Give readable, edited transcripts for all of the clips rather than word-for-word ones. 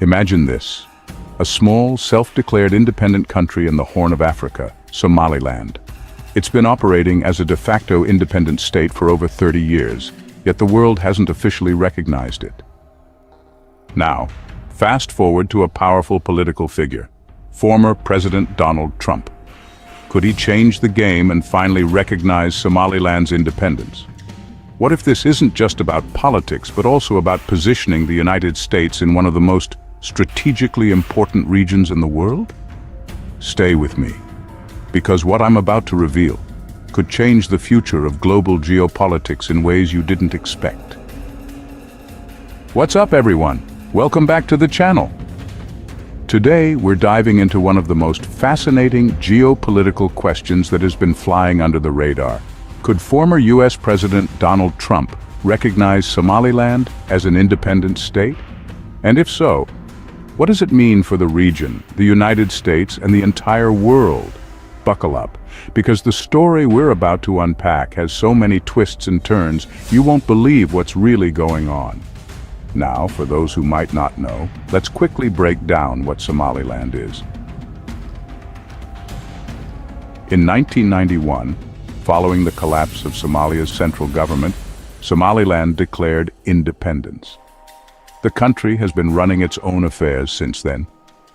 Imagine this. A small, self-declared independent country in the Horn of Africa, Somaliland. It's been operating as a de facto independent state for over 30 years, yet the world hasn't officially recognized it. Now, fast forward to a powerful political figure, former President Donald Trump. Could he change the game and finally recognize Somaliland's independence? What if this isn't just about politics, but also about positioning the United States in one of the most strategically important regions in the world? Stay with me, because what I'm about to reveal could change the future of global geopolitics in ways you didn't expect. What's up, everyone? Welcome back to the channel. Today, we're diving into one of the most fascinating geopolitical questions that has been flying under the radar. Could former U.S. President Donald Trump recognize Somaliland as an independent state? And if so, what does it mean for the region, the United States, and the entire world? Buckle up, because the story we're about to unpack has so many twists and turns, you won't believe what's really going on. Now, for those who might not know, let's quickly break down what Somaliland is. In 1991, following the collapse of Somalia's central government, Somaliland declared independence. The country has been running its own affairs since then,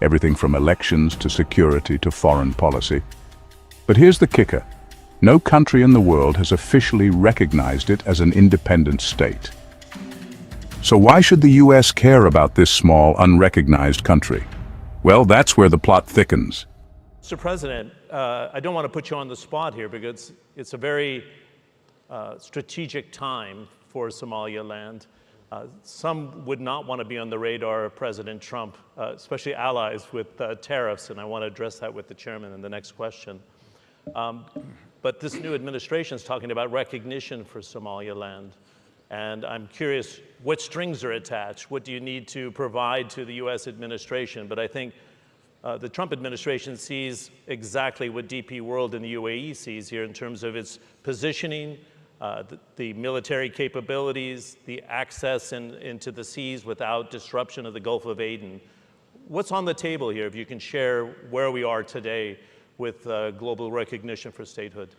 everything from elections to security to foreign policy. But here's the kicker. No country in the world has officially recognized it as an independent state. So why should the U.S. care about this small, unrecognized country? Well, that's where the plot thickens. Mr. President, I don't want to put you on the spot here because it's a very strategic time for Somaliland. Some would not want to be on the radar of President Trump, especially allies with tariffs, and I want to address that with the chairman in the next question. But this new administration is talking about recognition for Somaliland. And I'm curious, what strings are attached? What do you need to provide to the U.S. administration? But I think the Trump administration sees exactly what DP World and the UAE sees here in terms of its positioning, the military capabilities, the access into the seas without disruption of the Gulf of Aden. What's on the table here, if you can share where we are today with global recognition for statehood?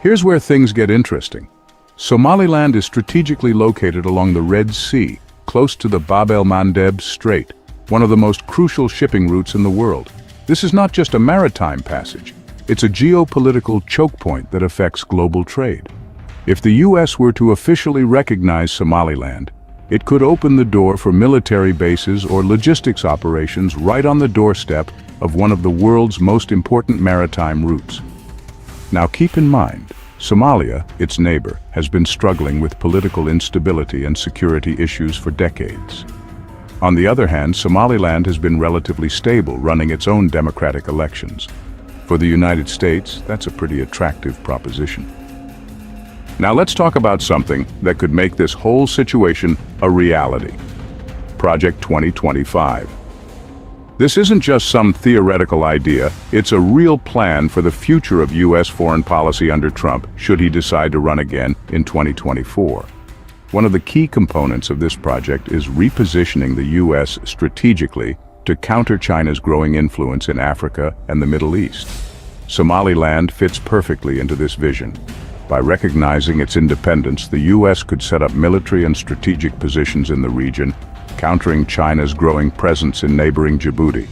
Here's where things get interesting. Somaliland is strategically located along the Red Sea, close to the Bab el-Mandeb Strait, one of the most crucial shipping routes in the world. This is not just a maritime passage. It's a geopolitical choke point that affects global trade. If the U.S. were to officially recognize Somaliland, it could open the door for military bases or logistics operations right on the doorstep of one of the world's most important maritime routes. Now keep in mind, Somalia, its neighbor, has been struggling with political instability and security issues for decades. On the other hand, Somaliland has been relatively stable, running its own democratic elections. For the United States, that's a pretty attractive proposition. Now let's talk about something that could make this whole situation a reality. Project 2025. This isn't just some theoretical idea, it's a real plan for the future of U.S. foreign policy under Trump, should he decide to run again in 2024. One of the key components of this project is repositioning the U.S. strategically to counter China's growing influence in Africa and the Middle East. Somaliland fits perfectly into this vision. By recognizing its independence, the U.S. could set up military and strategic positions in the region, countering China's growing presence in neighboring Djibouti.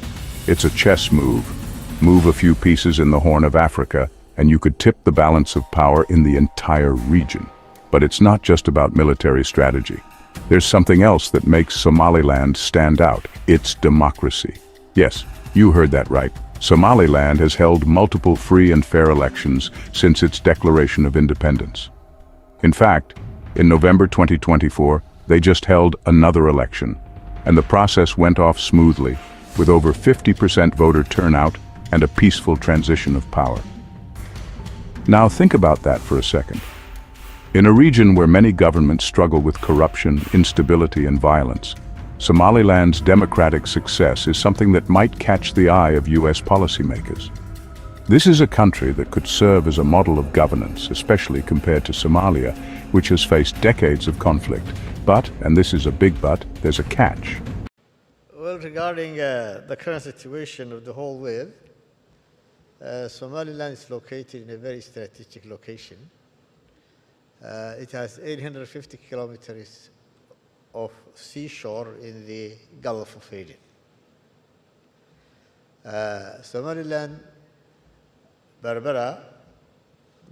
It's a chess move. Move a few pieces in the Horn of Africa, and you could tip the balance of power in the entire region. But it's not just about military strategy. There's something else that makes Somaliland stand out. It's democracy. Yes, you heard that right. Somaliland has held multiple free and fair elections since its declaration of independence. In fact, in November 2024, they just held another election, and the process went off smoothly, with over 50% voter turnout and a peaceful transition of power. Now think about that for a second. In a region where many governments struggle with corruption, instability, and violence, Somaliland's democratic success is something that might catch the eye of U.S. policymakers. This is a country that could serve as a model of governance, especially compared to Somalia, which has faced decades of conflict. But, and this is a big but, there's a catch. Well, regarding the current situation of the whole world, Somaliland is located in a very strategic location. It has 850 kilometers of seashore in the Gulf of Aden. Somaliland, Berbera,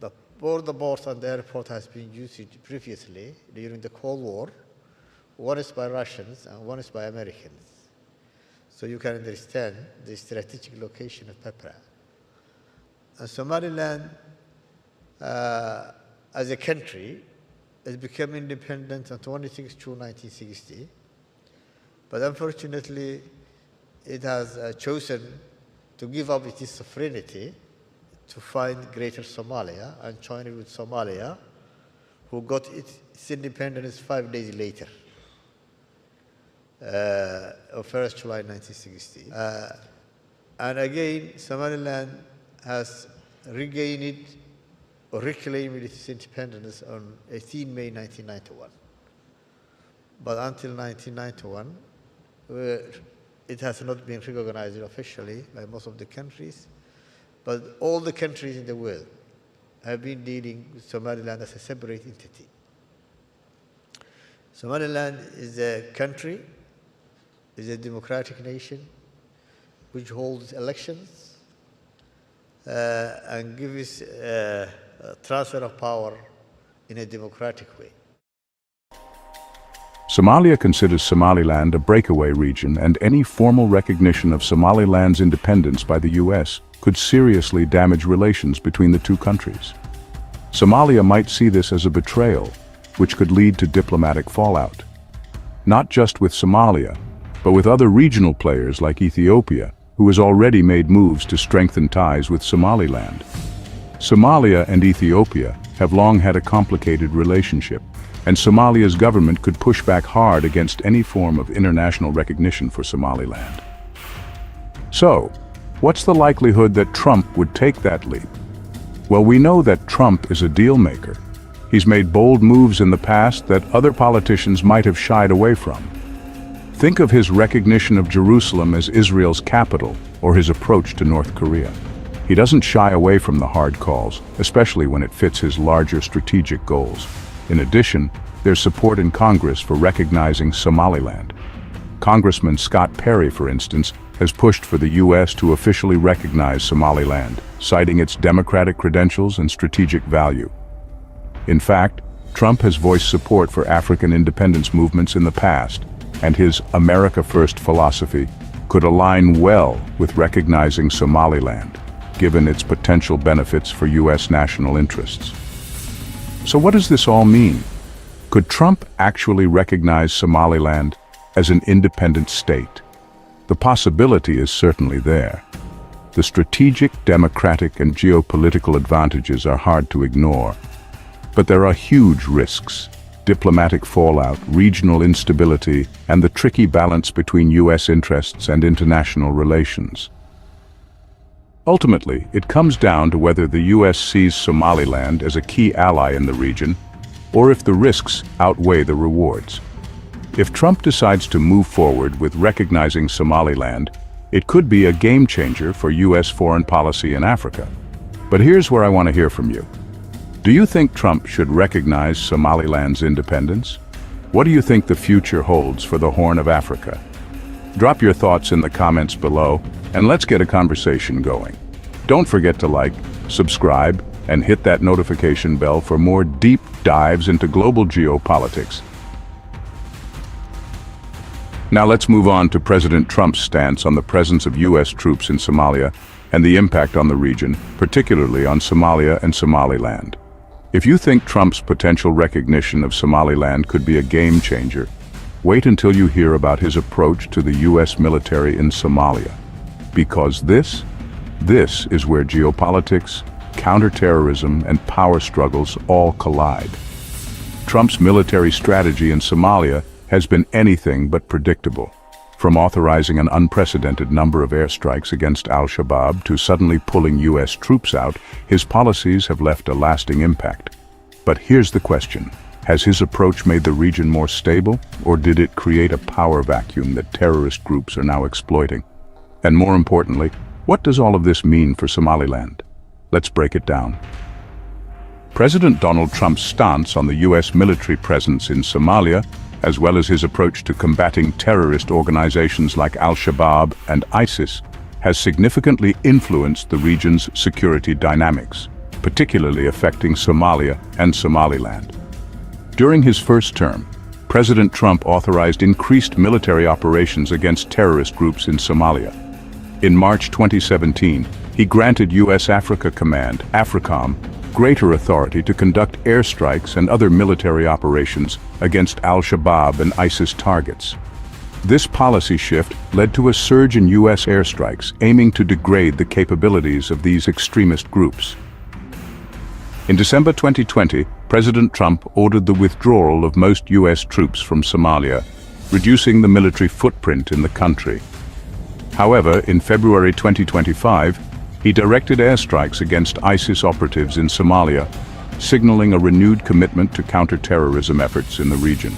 the port and the airport has been used previously during the Cold War. One is by Russians and one is by Americans. So you can understand the strategic location of Berbera. And Somaliland, as a country, has become independent on 26 June 1960. But unfortunately, it has chosen to give up its sovereignty to find Greater Somalia and join it with Somalia, who got its independence 5 days later, on 1st July 1960. And again, Somaliland has regained or reclaimed its independence on 18 May 1991. But until 1991, it has not been recognized officially by most of the countries, but all the countries in the world have been dealing with Somaliland as a separate entity. Somaliland is a country, is a democratic nation, which holds elections and gives transfer of power in a democratic way. Somalia considers Somaliland a breakaway region, and any formal recognition of Somaliland's independence by the U.S. could seriously damage relations between the two countries. Somalia might see this as a betrayal, which could lead to diplomatic fallout. Not just with Somalia, but with other regional players like Ethiopia, who has already made moves to strengthen ties with Somaliland. Somalia and Ethiopia have long had a complicated relationship, and Somalia's government could push back hard against any form of international recognition for Somaliland. So, what's the likelihood that Trump would take that leap? Well, we know that Trump is a deal maker. He's made bold moves in the past that other politicians might have shied away from. Think of his recognition of Jerusalem as Israel's capital, or his approach to North Korea. He doesn't shy away from the hard calls, especially when it fits his larger strategic goals. In addition, there's support in Congress for recognizing Somaliland. Congressman Scott Perry, for instance, has pushed for the U.S. to officially recognize Somaliland, citing its democratic credentials and strategic value. In fact, Trump has voiced support for African independence movements in the past, and his America First philosophy could align well with recognizing Somaliland, given its potential benefits for U.S. national interests. So what does this all mean? Could Trump actually recognize Somaliland as an independent state? The possibility is certainly there. The strategic, democratic, and geopolitical advantages are hard to ignore. But there are huge risks: diplomatic fallout, regional instability, and the tricky balance between U.S. interests and international relations. Ultimately, it comes down to whether the U.S. sees Somaliland as a key ally in the region, or if the risks outweigh the rewards. If Trump decides to move forward with recognizing Somaliland, it could be a game changer for U.S. foreign policy in Africa. But here's where I want to hear from you. Do you think Trump should recognize Somaliland's independence? What do you think the future holds for the Horn of Africa? Drop your thoughts in the comments below, and let's get a conversation going. Don't forget to like, subscribe, and hit that notification bell for more deep dives into global geopolitics. Now let's move on to President Trump's stance on the presence of U.S. troops in Somalia and the impact on the region, particularly on Somalia and Somaliland. If you think Trump's potential recognition of Somaliland could be a game changer, wait until you hear about his approach to the U.S. military in Somalia. Because this is where geopolitics, counterterrorism, and power struggles all collide. Trump's military strategy in Somalia has been anything but predictable. From authorizing an unprecedented number of airstrikes against al-Shabaab to suddenly pulling U.S. troops out, his policies have left a lasting impact. But here's the question: Has his approach made the region more stable, or did it create a power vacuum that terrorist groups are now exploiting? And more importantly, what does all of this mean for Somaliland? Let's break it down. President Donald Trump's stance on the U.S. military presence in Somalia, as well as his approach to combating terrorist organizations like al-Shabaab and ISIS, has significantly influenced the region's security dynamics, particularly affecting Somalia and Somaliland. During his first term, President Trump authorized increased military operations against terrorist groups in Somalia. In March 2017, he granted U.S. Africa Command, AFRICOM, greater authority to conduct airstrikes and other military operations against al-Shabaab and ISIS targets. This policy shift led to a surge in U.S. airstrikes aiming to degrade the capabilities of these extremist groups. In December 2020, President Trump ordered the withdrawal of most U.S. troops from Somalia, reducing the military footprint in the country. However, in February 2025, he directed airstrikes against ISIS operatives in Somalia, signaling a renewed commitment to counterterrorism efforts in the region.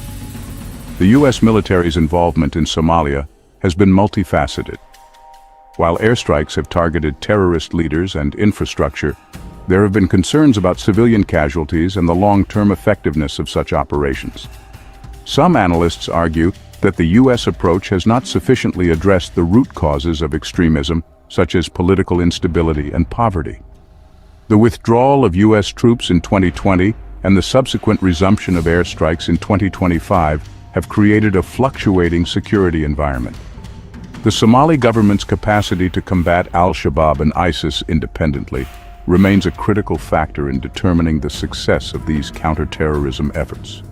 The U.S. military's involvement in Somalia has been multifaceted. While airstrikes have targeted terrorist leaders and infrastructure, there have been concerns about civilian casualties and the long-term effectiveness of such operations. Some analysts argue that the U.S. approach has not sufficiently addressed the root causes of extremism, such as political instability and poverty. The withdrawal of U.S. troops in 2020 and the subsequent resumption of airstrikes in 2025 have created a fluctuating security environment. The Somali government's capacity to combat al-Shabaab and ISIS independently remains a critical factor in determining the success of these counterterrorism efforts.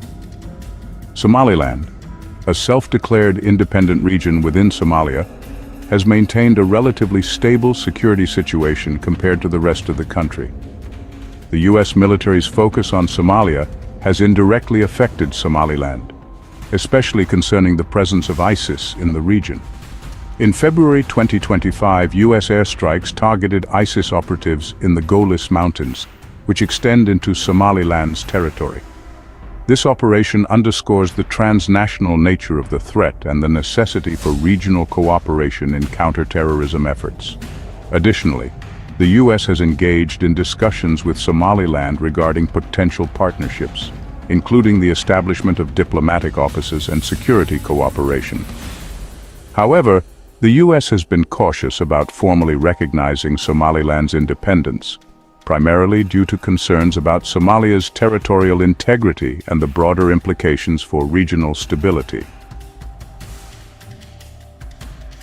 Somaliland, a self-declared independent region within Somalia, has maintained a relatively stable security situation compared to the rest of the country. The U.S. military's focus on Somalia has indirectly affected Somaliland, especially concerning the presence of ISIS in the region. In February 2025, U.S. airstrikes targeted ISIS operatives in the Golis Mountains, which extend into Somaliland's territory. This operation underscores the transnational nature of the threat and the necessity for regional cooperation in counterterrorism efforts. Additionally, the U.S. has engaged in discussions with Somaliland regarding potential partnerships, including the establishment of diplomatic offices and security cooperation. However, the U.S. has been cautious about formally recognizing Somaliland's independence, primarily due to concerns about Somalia's territorial integrity and the broader implications for regional stability.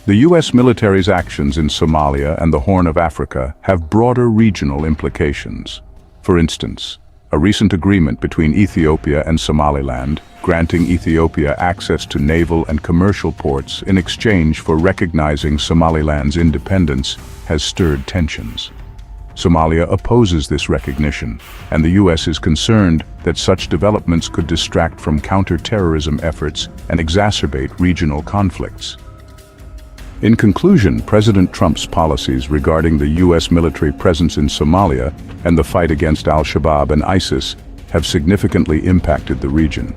The U.S. military's actions in Somalia and the Horn of Africa have broader regional implications. For instance, a recent agreement between Ethiopia and Somaliland, granting Ethiopia access to naval and commercial ports in exchange for recognizing Somaliland's independence, has stirred tensions. Somalia opposes this recognition, and the U.S. is concerned that such developments could distract from counter-terrorism efforts and exacerbate regional conflicts. In conclusion, President Trump's policies regarding the U.S. military presence in Somalia and the fight against al-Shabaab and ISIS have significantly impacted the region.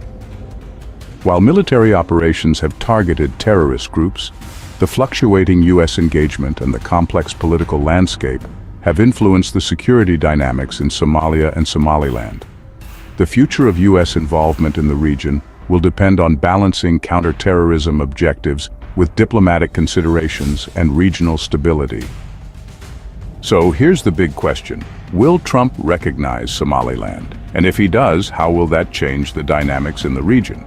While military operations have targeted terrorist groups, the fluctuating U.S. engagement and the complex political landscape have influenced the security dynamics in Somalia and Somaliland. The future of U.S. involvement in the region will depend on balancing counterterrorism objectives with diplomatic considerations and regional stability. So here's the big question. Will Trump recognize Somaliland? And if he does, how will that change the dynamics in the region?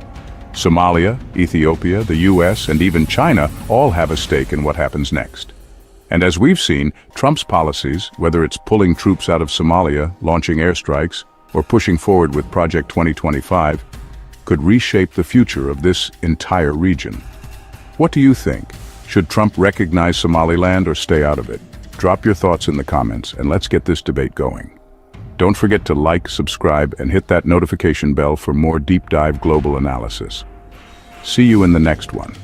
Somalia, Ethiopia, the U.S., and even China all have a stake in what happens next. And as we've seen, Trump's policies, whether it's pulling troops out of Somalia, launching airstrikes, or pushing forward with Project 2025, could reshape the future of this entire region. What do you think? Should Trump recognize Somaliland or stay out of it? Drop your thoughts in the comments and let's get this debate going. Don't forget to like, subscribe, and hit that notification bell for more deep dive global analysis. See you in the next one.